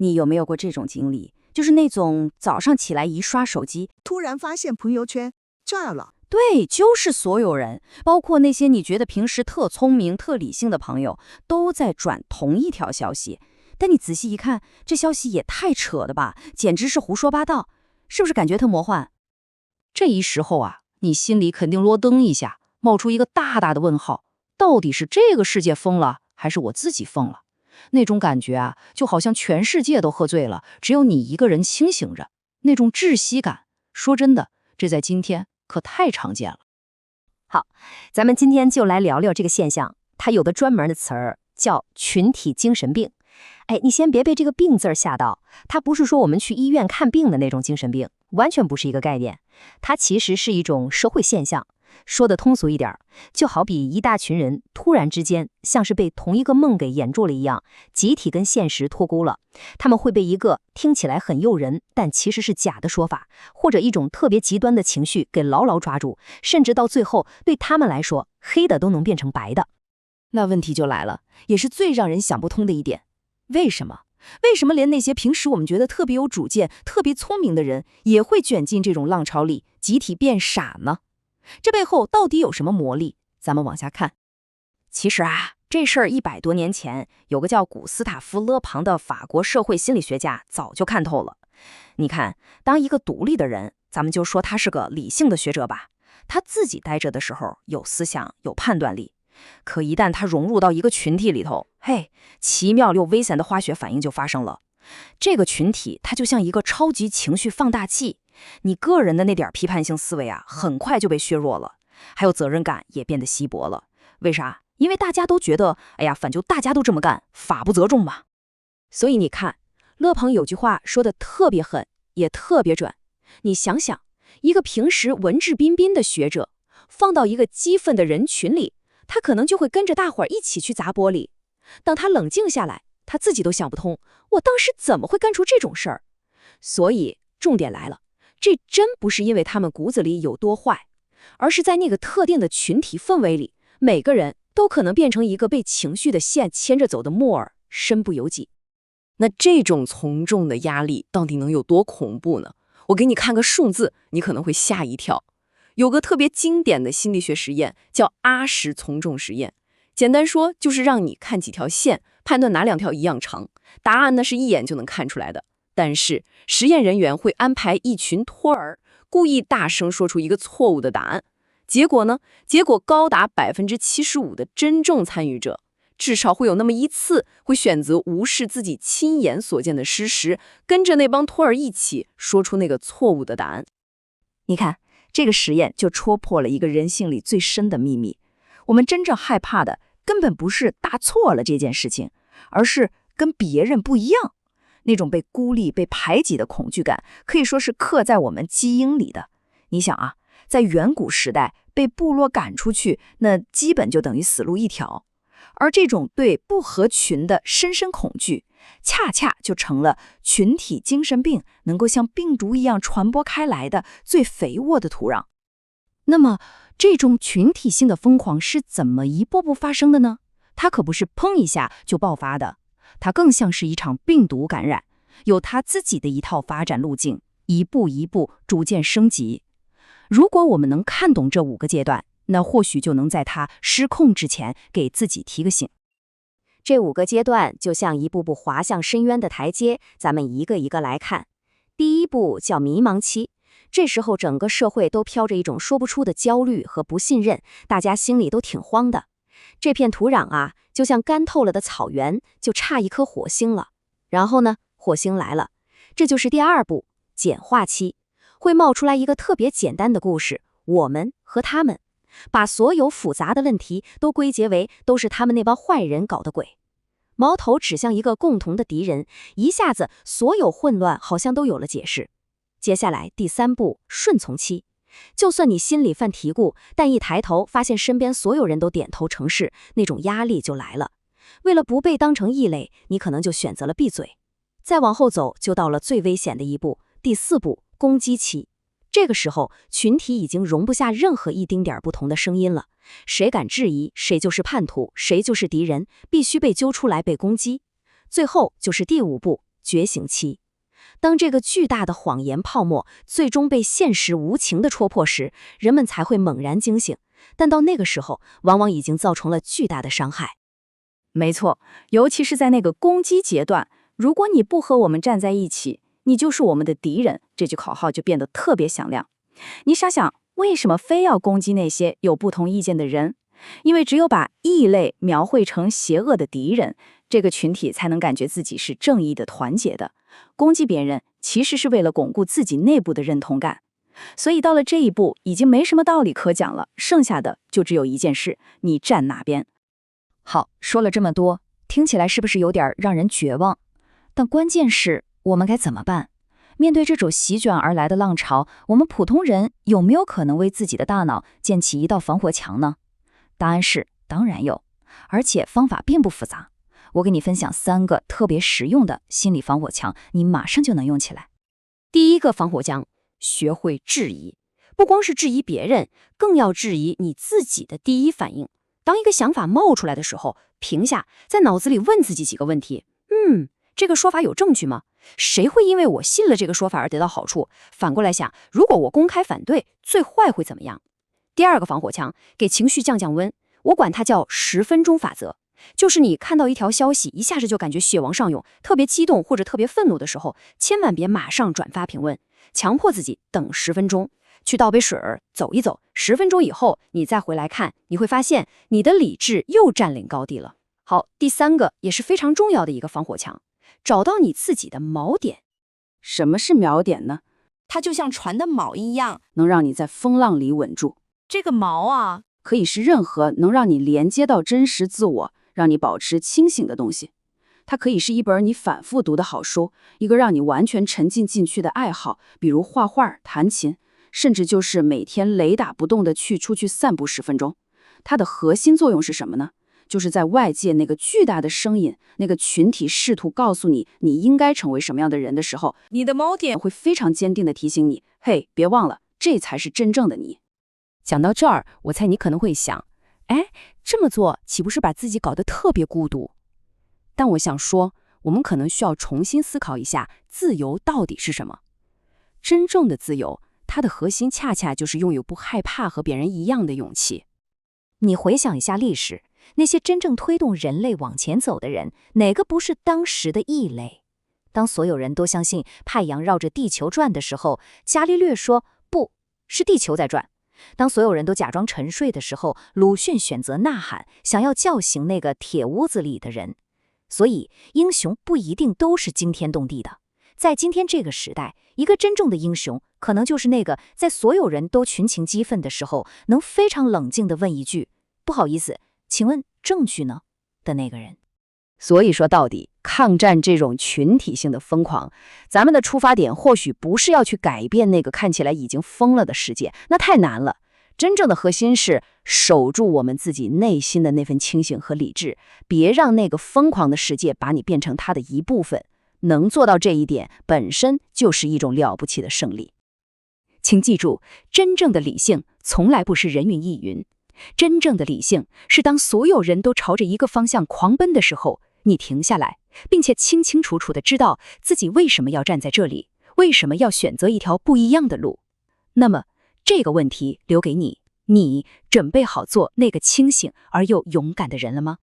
你有没有过这种经历？就是那种早上起来一刷手机，突然发现朋友圈炸了。对，就是所有人，包括那些你觉得平时特聪明、特理性的朋友，都在转同一条消息。但你仔细一看，这消息也太扯了吧，简直是胡说八道，是不是感觉特魔幻？这一时候啊，你心里肯定咯噔一下，冒出一个大大的问号：到底是这个世界疯了，还是我自己疯了？那种感觉啊，就好像全世界都喝醉了，只有你一个人清醒着，那种窒息感。说真的，这在今天可太常见了。好，咱们今天就来聊聊这个现象，它有个专门的词儿叫群体精神病。你先别被这个病字儿吓到，它不是说我们去医院看病的那种精神病，完全不是一个概念。它其实是一种社会现象。说的通俗一点，就好比一大群人突然之间像是被同一个梦给魇住了一样，集体跟现实脱钩了。他们会被一个听起来很诱人，但其实是假的说法，或者一种特别极端的情绪给牢牢抓住，甚至到最后对他们来说，黑的都能变成白的。那问题就来了，也是最让人想不通的一点，为什么？为什么连那些平时我们觉得特别有主见、特别聪明的人，也会卷进这种浪潮里，集体变傻呢？这背后到底有什么魔力？咱们往下看。其实啊，这事儿100多年前，有个叫古斯塔夫·勒庞的法国社会心理学家早就看透了。你看，当一个独立的人，咱们就说他是个理性的学者吧，他自己待着的时候有思想、有判断力，可一旦他融入到一个群体里头，嘿，奇妙又危险的化学反应就发生了。这个群体它就像一个超级情绪放大器，你个人的那点批判性思维啊，很快就被削弱了，还有责任感也变得稀薄了。为啥？因为大家都觉得，哎呀，反正大家都这么干，法不责众嘛。所以你看，勒庞有句话说的特别狠，也特别准。你想想，一个平时文质彬彬的学者，放到一个激愤的人群里，他可能就会跟着大伙儿一起去砸玻璃。当他冷静下来，他自己都想不通，我当时怎么会干出这种事儿？所以重点来了，这真不是因为他们骨子里有多坏，而是在那个特定的群体氛围里，每个人都可能变成一个被情绪的线牵着走的木耳，身不由己。那这种从众的压力到底能有多恐怖呢？我给你看个数字，你可能会吓一跳。有个特别经典的心理学实验叫阿什从众实验，简单说就是让你看几条线，判断哪2条一样长，答案呢是一眼就能看出来的。但是实验人员会安排一群托儿，故意大声说出一个错误的答案。结果呢？结果高达75%的真正参与者，至少会有那么一次会选择无视自己亲眼所见的事实，跟着那帮托儿一起说出那个错误的答案。你看，这个实验就戳破了一个人性里最深的秘密。我们真正害怕的根本不是答错了这件事情，而是跟别人不一样。那种被孤立、被排挤的恐惧感，可以说是刻在我们基因里的。你想啊，在远古时代，被部落赶出去，那基本就等于死路一条。而这种对不合群的深深恐惧，恰恰就成了群体精神病能够像病毒一样传播开来的最肥沃的土壤。那么，这种群体性的疯狂是怎么一步步发生的呢？它可不是砰一下就爆发的，它更像是一场病毒感染，有它自己的一套发展路径，一步一步逐渐升级。如果我们能看懂这5个阶段，那或许就能在它失控之前给自己提个醒。这5个阶段就像一步步滑向深渊的台阶，咱们一个一个来看。第一步叫迷茫期，这时候整个社会都飘着一种说不出的焦虑和不信任，大家心里都挺慌的。这片土壤啊，就像干透了的草原，就差一颗火星了。然后呢，火星来了，这就是第2步，简化期，会冒出来一个特别简单的故事，我们和他们，把所有复杂的问题都归结为都是他们那帮坏人搞的鬼，矛头指向一个共同的敌人，一下子所有混乱好像都有了解释。接下来第3步，顺从期，就算你心里犯嘀咕，但一抬头发现身边所有人都点头称是，那种压力就来了。为了不被当成异类，你可能就选择了闭嘴。再往后走，就到了最危险的一步，第4步，攻击期。这个时候，群体已经容不下任何一丁点不同的声音了，谁敢质疑，谁就是叛徒，谁就是敌人，必须被揪出来被攻击。最后就是第5步，觉醒期。当这个巨大的谎言泡沫最终被现实无情地戳破时，人们才会猛然惊醒，但到那个时候，往往已经造成了巨大的伤害。没错，尤其是在那个攻击阶段，如果你不和我们站在一起，你就是我们的敌人，这句口号就变得特别响亮。你想想，为什么非要攻击那些有不同意见的人？因为只有把异类描绘成邪恶的敌人，这个群体才能感觉自己是正义的、团结的。攻击别人其实是为了巩固自己内部的认同感。所以到了这一步，已经没什么道理可讲了，剩下的就只有一件事：你站哪边。好，说了这么多，听起来是不是有点让人绝望？但关键是我们该怎么办？面对这种席卷而来的浪潮，我们普通人有没有可能为自己的大脑建起一道防火墙呢？答案是当然有，而且方法并不复杂。我给你分享3个特别实用的心理防火墙，你马上就能用起来。第一个防火墙，学会质疑，不光是质疑别人，更要质疑你自己的第一反应。当一个想法冒出来的时候，停下，在脑子里问自己几个问题。这个说法有证据吗？谁会因为我信了这个说法而得到好处？反过来想，如果我公开反对，最坏会怎么样？第二个防火墙，给情绪降降温，我管它叫10分钟法则。就是你看到一条消息，一下子就感觉血往上涌，特别激动或者特别愤怒的时候，千万别马上转发评论，强迫自己等10分钟，去倒杯水儿，走一走。10分钟以后，你再回来看，你会发现你的理智又占领高地了。好，第3个也是非常重要的一个防火墙，找到你自己的锚点。什么是锚点呢？它就像船的锚一样，能让你在风浪里稳住。这个锚啊，可以是任何能让你连接到真实自我，让你保持清醒的东西。它可以是一本你反复读的好书，一个让你完全沉浸进去的爱好，比如画画、弹琴，甚至就是每天雷打不动地出去散步10分钟。它的核心作用是什么呢？就是在外界那个巨大的声音，那个群体试图告诉你你应该成为什么样的人的时候，你的锚点会非常坚定地提醒你，嘿，别忘了，这才是真正的你。讲到这儿，我猜你可能会想，这么做岂不是把自己搞得特别孤独？但我想说，我们可能需要重新思考一下，自由到底是什么？真正的自由，它的核心恰恰就是拥有不害怕和别人一样的勇气。你回想一下历史，那些真正推动人类往前走的人，哪个不是当时的异类？当所有人都相信太阳绕着地球转的时候，伽利略说不是地球在转。当所有人都假装沉睡的时候，鲁迅选择呐喊，想要叫醒那个铁屋子里的人。所以，英雄不一定都是惊天动地的。在今天这个时代，一个真正的英雄，可能就是那个在所有人都群情激愤的时候，能非常冷静地问一句“不好意思，请问证据呢？”的那个人。所以说到底，抗战这种群体性的疯狂，咱们的出发点或许不是要去改变那个看起来已经疯了的世界，那太难了。真正的核心是守住我们自己内心的那份清醒和理智，别让那个疯狂的世界把你变成它的一部分。能做到这一点，本身就是一种了不起的胜利。请记住，真正的理性从来不是人云亦云，真正的理性是当所有人都朝着一个方向狂奔的时候，你停下来，并且清清楚楚地知道自己为什么要站在这里，为什么要选择一条不一样的路。那么，这个问题留给你，你准备好做那个清醒而又勇敢的人了吗？